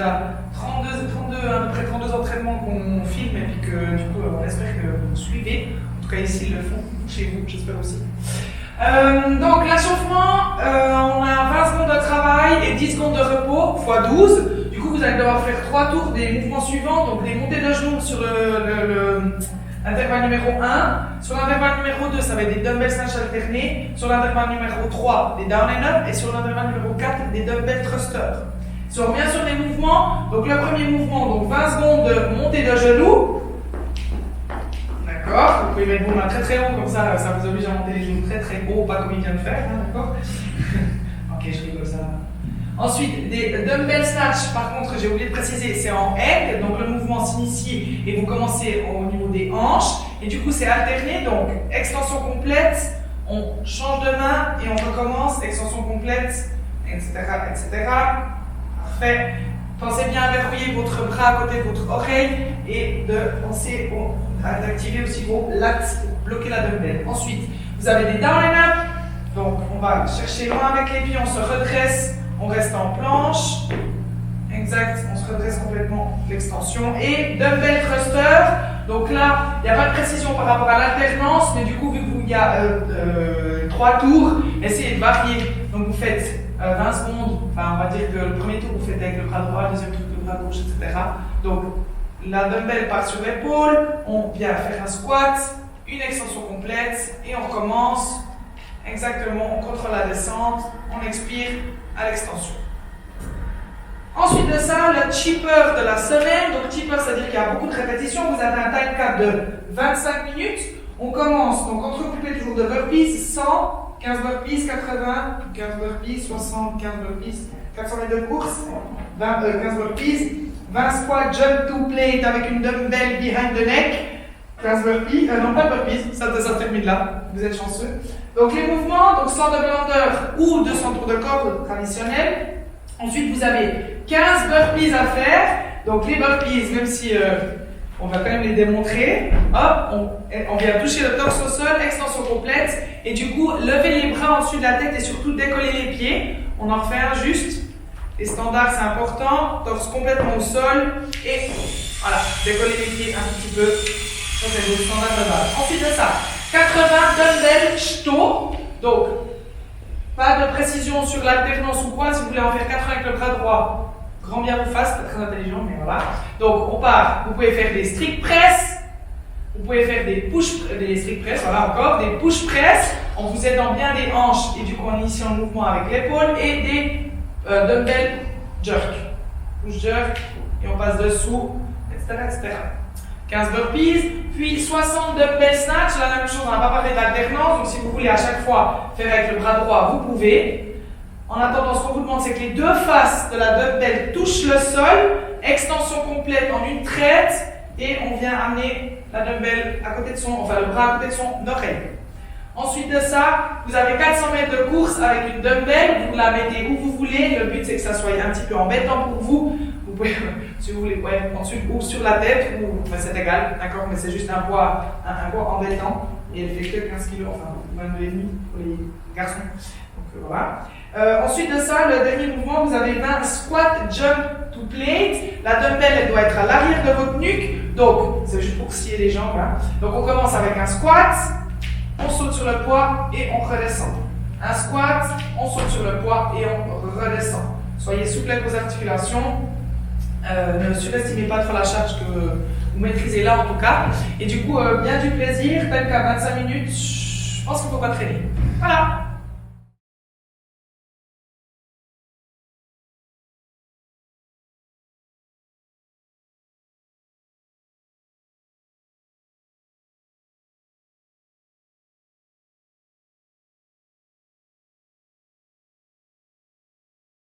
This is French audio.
déjà 32, à peu près 32 entraînements qu'on filme et puis que du coup on espère que vous suivez. En tout cas ici ils le font chez vous, j'espère aussi. Donc l'échauffement, on a 20 secondes de travail et 10 secondes de repos x 12. Du coup vous allez devoir faire 3 tours des mouvements suivants, donc des montées de genoux sur l'intervalle numéro 1. Sur l'intervalle numéro 2, ça va être des dumbbell snatch alternés. Sur l'intervalle numéro 3, des down and up. Et sur l'intervalle numéro 4, des dumbbell thrusters. Si on revient sur les mouvements, donc le premier mouvement, donc 20 secondes de montée de genoux. D'accord, vous pouvez mettre vos mains très très haut, comme ça vous oblige à monter les genoux très très haut, pas comme il vient de faire, hein, d'accord. Ok, je rigole ça. Ensuite, des dumbbell snatch, par contre, j'ai oublié de préciser, c'est en egg, donc le mouvement s'initie et vous commencez au niveau des hanches, et du coup c'est alterné, donc extension complète, on change de main et on recommence, extension complète, etc., etc. Parfait. Pensez bien à verrouiller votre bras à côté de votre oreille et de penser d'activer aussi vos lats pour bloquer la dumbbell. Ensuite, vous avez des down and up, donc on va chercher loin avec les pieds, on se redresse. On reste en planche, exact, on se redresse complètement l'extension. Et dumbbell thruster, donc là, il n'y a pas de précision par rapport à l'alternance, mais du coup, vu qu'il y a 3 tours, essayez de varier. Donc vous faites 20 secondes, enfin on va dire que le premier tour vous faites avec le bras droit, le deuxième tour avec le bras gauche, etc. Donc la dumbbell part sur l'épaule, on vient faire un squat, une extension complète, et on recommence. Exactement, on contrôle la descente, on expire à l'extension. Ensuite de ça, le cheaper de la semaine. Donc cheaper, c'est-à-dire qu'il y a beaucoup de répétitions. Vous avez un time cap de 25 minutes. On commence, donc entrecoupé toujours de burpees, 100, 15 burpees, 80, 15 burpees, 60, 15 burpees, 400 mètres de course, 15 burpees, 20 squats, jump to plate avec une dumbbell behind the neck, 15 burpees, non pas de burpees, ça termine là, vous êtes chanceux. Donc les mouvements, donc 100 double under ou 200 tours de corde traditionnels. Ensuite vous avez 15 burpees à faire. Donc les burpees, même si on va quand même les démontrer, hop, on vient toucher le torse au sol, extension complète, et du coup lever les bras en dessus de la tête et surtout décoller les pieds. On en refait un juste. Les standards c'est important, torse complètement au sol, et voilà, décoller les pieds un petit peu. Ça c'est le standard de base. Ensuite de ça, 80 dumbbell shto, donc pas de précision sur l'alternance ou quoi, si vous voulez en faire 80 avec le bras droit, grand bien vous fasse, c'est très intelligent, mais voilà. Donc on part, vous pouvez faire des strict press, vous pouvez faire des strict press, voilà encore, des push press, en vous aidant bien des hanches et du coup en initiant le mouvement avec l'épaule, et des dumbbell jerk, push jerk, et on passe dessous, etc., etc. 15 burpees, puis 60 dumbbell snatch, la même chose, on n'a pas parlé d'alternance, donc si vous voulez à chaque fois faire avec le bras droit, vous pouvez. En attendant, ce qu'on vous demande, c'est que les deux faces de la dumbbell touchent le sol, extension complète en une traite, et on vient amener la dumbbell à côté de le bras à côté de son oreille. Ensuite de ça, vous avez 400 mètres de course avec une dumbbell, vous la mettez où vous voulez, le but c'est que ça soit un petit peu embêtant pour vous. Vous pouvez, si vous voulez, ensuite ou sur la tête, ou c'est égal, d'accord, mais c'est juste un poids embêtant, et elle fait que 15 kg, enfin 22,5 pour les garçons. Donc voilà. Ensuite de ça, le dernier mouvement, vous avez 20 squat, jump to plate. La dumbbell, elle doit être à l'arrière de votre nuque, donc c'est juste pour scier les jambes. Hein. Donc on commence avec un squat, on saute sur le poids et on redescend. Un squat, on saute sur le poids et on redescend. Soyez souple avec vos articulations. Ne surestimez pas trop la charge que vous maîtrisez là en tout cas. Et du coup, bien du plaisir, tel qu'à 25 minutes, je pense qu'il ne faut pas traîner. Voilà.